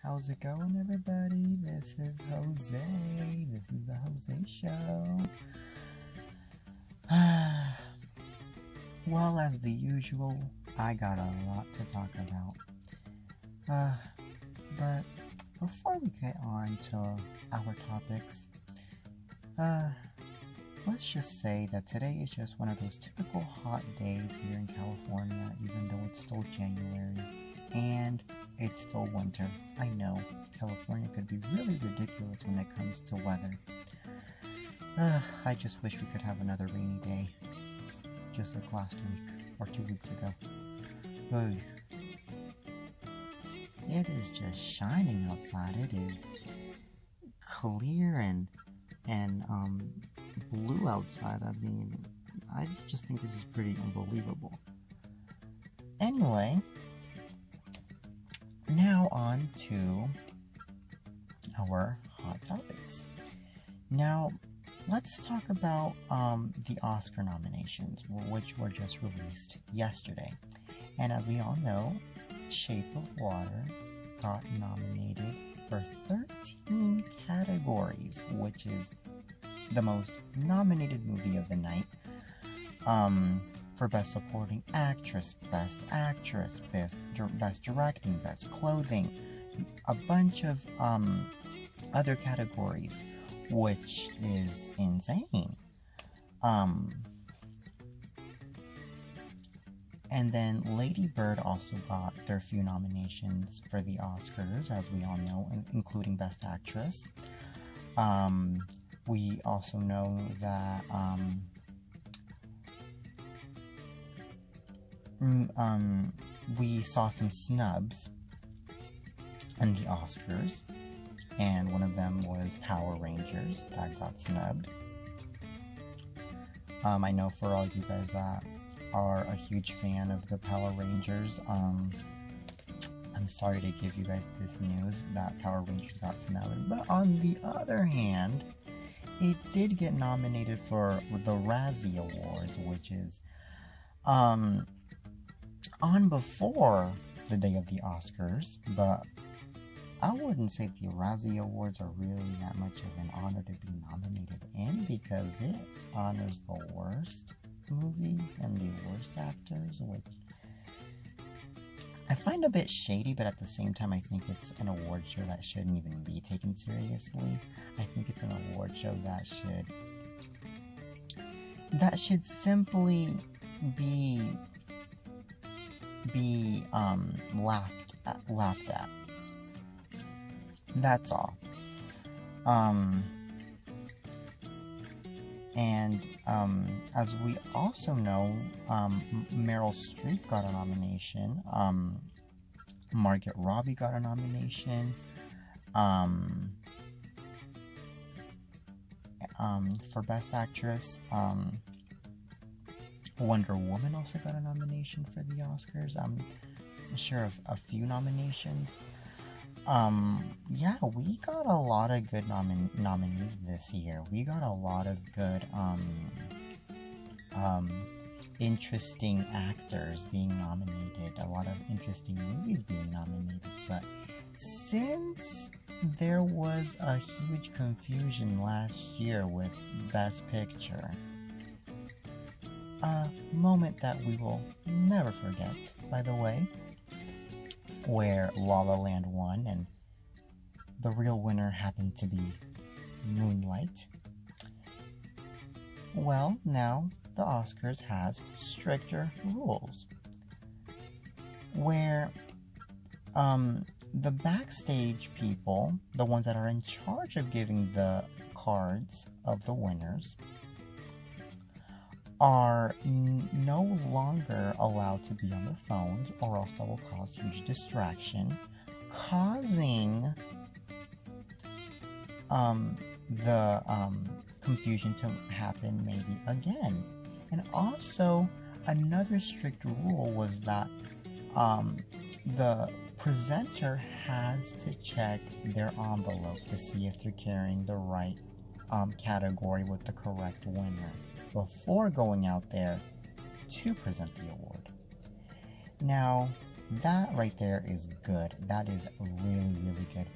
How's it going, everybody? This is Jose. This is the Jose Show. Well, as the usual, I got a lot to talk about. But before we get on to our topics, let's just say that today is just one of those typical hot days here in California, even though it's still January and it's still winter. I know, California could be really ridiculous when it comes to weather. I just wish we could have another rainy day, just like last week or 2 weeks ago. It is just shining outside. It is clear and blue outside. I mean, I just think this is pretty unbelievable. Anyway, now on to our hot topics. Now, let's talk about the Oscar nominations, which were just released yesterday. And as we all know, Shape of Water got nominated for 13 categories, which is the most nominated movie of the night. For Best Supporting Actress, Best Actress, Best Directing, Best Clothing, a bunch of other categories, which is insane. And then Lady Bird also got their few nominations for the Oscars, as we all know, including Best Actress. We also know that we saw some snubs in the Oscars, and one of them was Power Rangers that got snubbed. I know for all you guys that are a huge fan of the Power Rangers, I'm sorry to give you guys this news that Power Rangers got snubbed, but on the other hand, it did get nominated for the Razzie Awards, which is on before the day of the Oscars, but I wouldn't say the Razzie Awards are really that much of an honor to be nominated in, because it honors the worst movies and the worst actors, which I find a bit shady, but at the same time I think it's an award show that shouldn't even be taken seriously. I think it's an award show that should simply be laughed at. That's all. And as we also know, Meryl Streep got a nomination. Margot Robbie got a nomination. For Best Actress, Wonder Woman also got a nomination for the Oscars. I'm sure of a few nominations. Yeah, we got a lot of good nominees this year. We got a lot of good, interesting actors being nominated, a lot of interesting movies being nominated, but since there was a huge confusion last year with Best Picture, a moment that we will never forget, by the way, where La La Land won, and the real winner happened to be Moonlight. Well, now the Oscars has stricter rules, where the backstage people, the ones that are in charge of giving the cards of the winners, are no longer allowed to be on their phones, or else that will cause huge distraction, causing the confusion to happen maybe again. And also, another strict rule was that the presenter has to check their envelope to see if they're carrying the right category with the correct winner before going out there to present the award. Now, that right there is good. That is really, really good.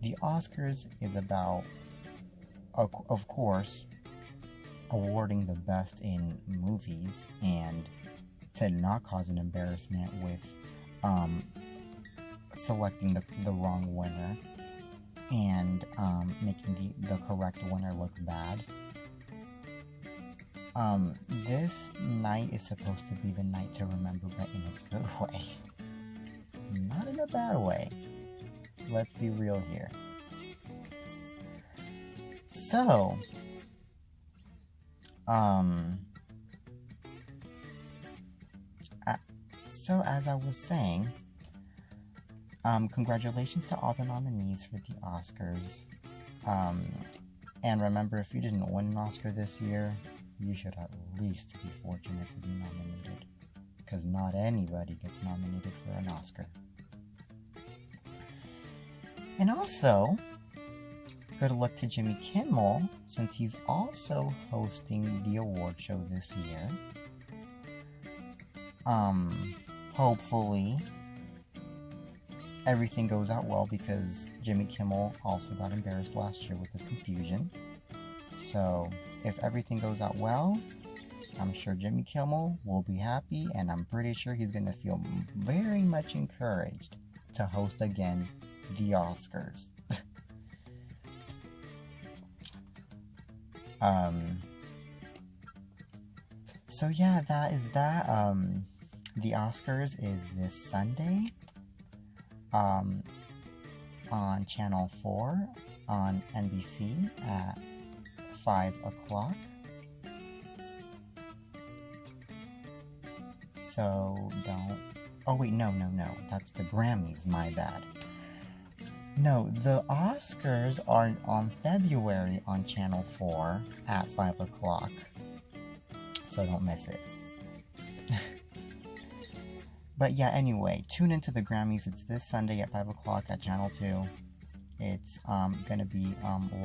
the Oscars is about, of course, awarding the best in movies, and to not cause an embarrassment with selecting the wrong winner and making the correct winner look bad. This night is supposed to be the night to remember, but in a good way. Not in a bad way. Let's be real here. So, as I was saying, congratulations to all the nominees for the Oscars. And remember, if you didn't win an Oscar this year, you should at least be fortunate to be nominated, because not anybody gets nominated for an Oscar. And also, good luck to Jimmy Kimmel, since he's also hosting the award show this year. Hopefully everything goes out well, because Jimmy Kimmel also got embarrassed last year with his confusion. So if everything goes out well, I'm sure Jimmy Kimmel will be happy, and I'm pretty sure he's going to feel very much encouraged to host again the Oscars. So yeah, that is that. The Oscars is this Sunday on Channel 4 on NBC at 5 o'clock. So don't... Oh wait, no. That's the Grammys, my bad. No, the Oscars are on February on Channel 4 at 5 o'clock. So don't miss it. But yeah, anyway, tune into the Grammys. It's this Sunday at 5 o'clock at Channel 2. It's going to be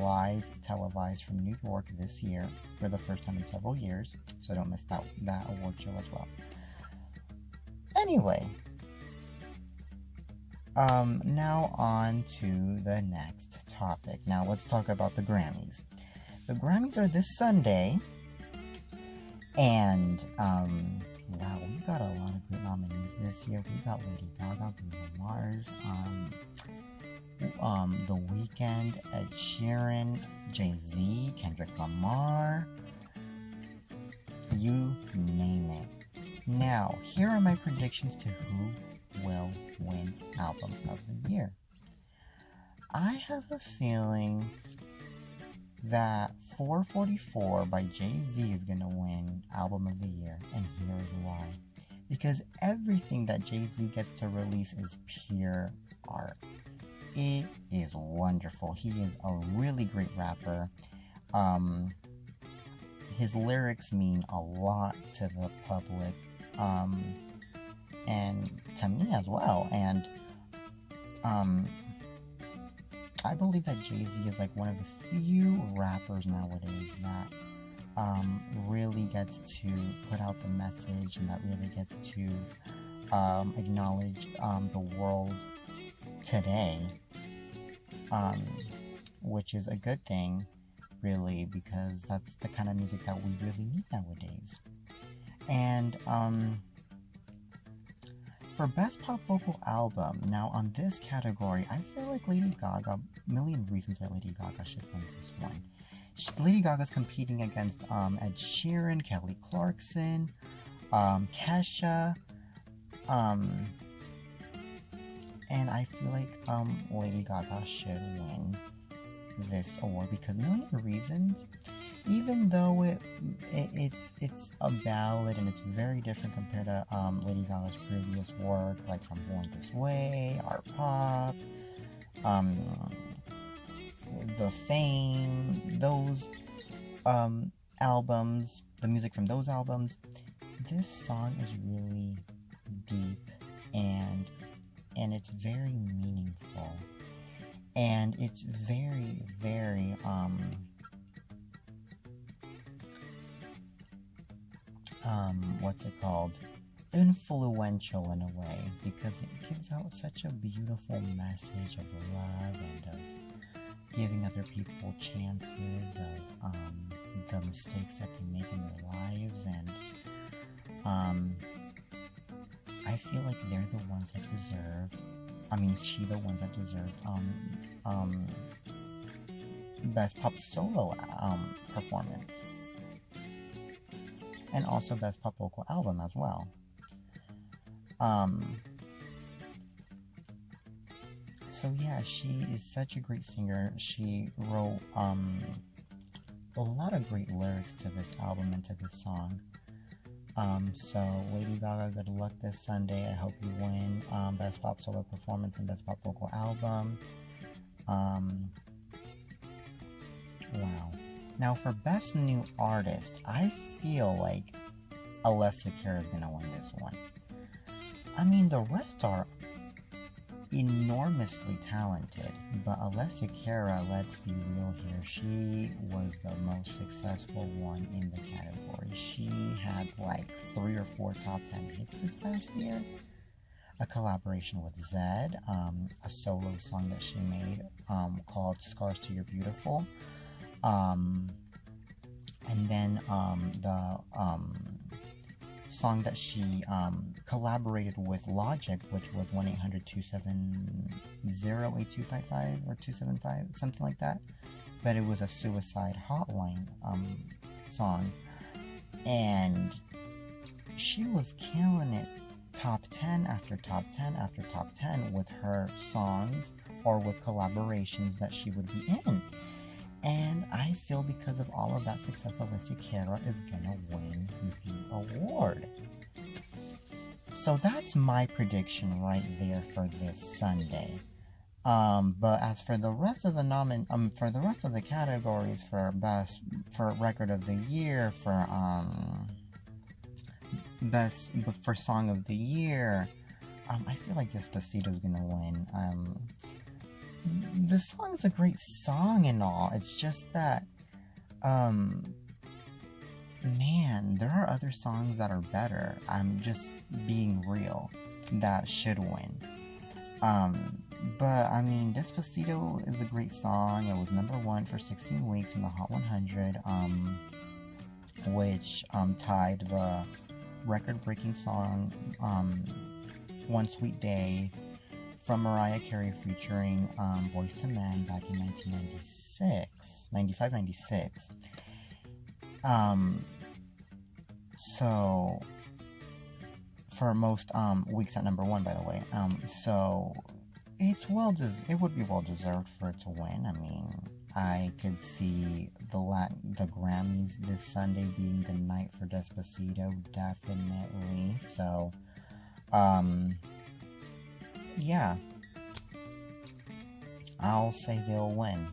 live televised from New York this year for the first time in several years. So don't miss that award show as well. Anyway, now on to the next topic. Now let's talk about the Grammys. The Grammys are this Sunday, and wow, we got a lot of great nominees this year. We got Lady Gaga, Bruno Mars, The Weeknd, Ed Sheeran, Jay-Z, Kendrick Lamar, you name it. Now, here are my predictions to who will win Album of the Year. I have a feeling that 444 by Jay-Z is going to win Album of the Year, and here's why. Because everything that Jay-Z gets to release is pure art. It is wonderful. He is a really great rapper. His lyrics mean a lot to the public, and to me as well. And I believe that Jay-Z is like one of the few rappers nowadays that really gets to put out the message, and that really gets to acknowledge the world today, which is a good thing, really, because that's the kind of music that we really need nowadays. And for Best Pop Vocal Album, now on this category, I feel like Lady Gaga, million reasons why Lady Gaga should win this one. Lady Gaga's competing against Ed Sheeran, Kelly Clarkson, Kesha, and I feel like Lady Gaga should win this award because million reasons. Even though it's a ballad and it's very different compared to Lady Gaga's previous work, like From Born This Way, Art Pop, The Fame, those albums, the music from those albums, this song is really deep and it's very meaningful, and it's very, very what's it called? Influential in a way, because it gives out such a beautiful message of love and of other people chances of the mistakes that they make in their lives, and I feel like they're the ones that deserve, she the ones that deserve best pop solo performance, and also best pop vocal album as well. So yeah, she is such a great singer. She wrote a lot of great lyrics to this album and to this song. So Lady Gaga, good luck this Sunday. I hope you win best pop solo performance and best pop vocal album. Wow. Now for best new artist, I feel like Shakira is gonna win this one. The rest are enormously talented, but Shakira, let's be real here, she was the most successful one in the category. She had like 3 or 4 top 10 hits this past year, a collaboration with Zedd, a solo song that she made called Scars to Your Beautiful, and then the song that she collaborated with Logic, which was 1-800-270-8255 or 275, something like that, but it was a suicide hotline song, and she was killing it, top 10 after top 10 after top 10 with her songs or with collaborations that she would be in. And I feel because of all of that success, Shakira is gonna win the award. So that's my prediction right there for this Sunday. But as for the rest of the for the rest of the categories, for record of the year, for song of the year, I feel like Despacito is gonna win. The song is a great song and all. It's just that, man, there are other songs that are better. I'm just being real, that should win. But Despacito is a great song. It was #1 for 16 weeks in the Hot 100, which tied the record-breaking song One Sweet Day from Mariah Carey featuring Boyz II Men back in 1996. So for most weeks at #1, by the way. So it would be well deserved for it to win. I could see the Grammys this Sunday being the night for Despacito, definitely. So yeah, I'll say they'll win.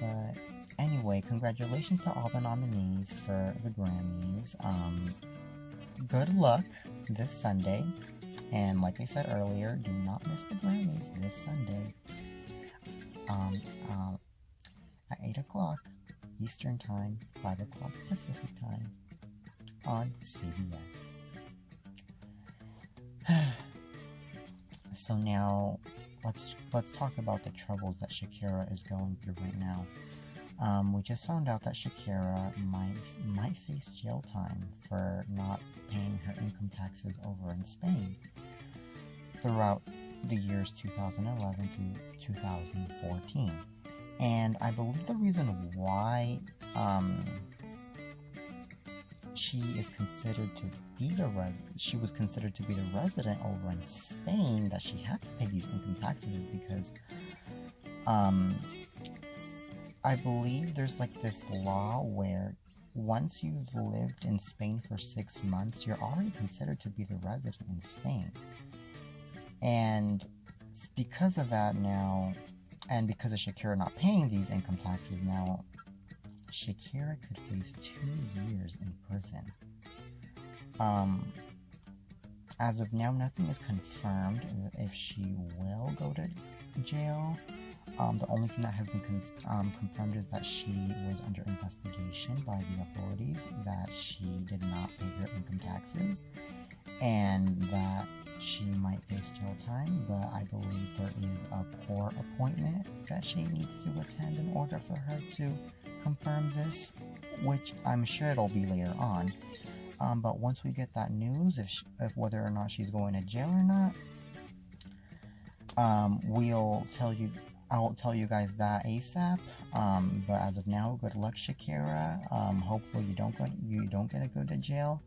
But anyway, congratulations to all the nominees for the Grammys. Good luck this Sunday. And like I said earlier, do not miss the Grammys this Sunday. At 8 o'clock Eastern Time, 5 o'clock Pacific Time on CBS. So now, let's talk about the troubles that Shakira is going through right now. We just found out that Shakira might face jail time for not paying her income taxes over in Spain throughout the years 2011 through 2014. And I believe the reason why she was considered to be the resident over in Spain, that she had to pay these income taxes, is because I believe there's like this law where once you've lived in Spain for 6 months, you're already considered to be the resident in Spain. And because of that now, and because of Shakira not paying these income taxes now, Shakira could face 2 years in prison. As of now, nothing is confirmed if she will go to jail. The only thing that has been confirmed is that she was under investigation by the authorities, that she did not pay her income taxes, and that she might face jail time, but I believe there is a court appointment that she needs to attend in order for her to confirm this, which I'm sure it'll be later on. But once we get that news, if whether or not she's going to jail or not, we'll tell you. I'll tell you guys that ASAP. But as of now, good luck, Shakira. Hopefully you don't get to go to jail.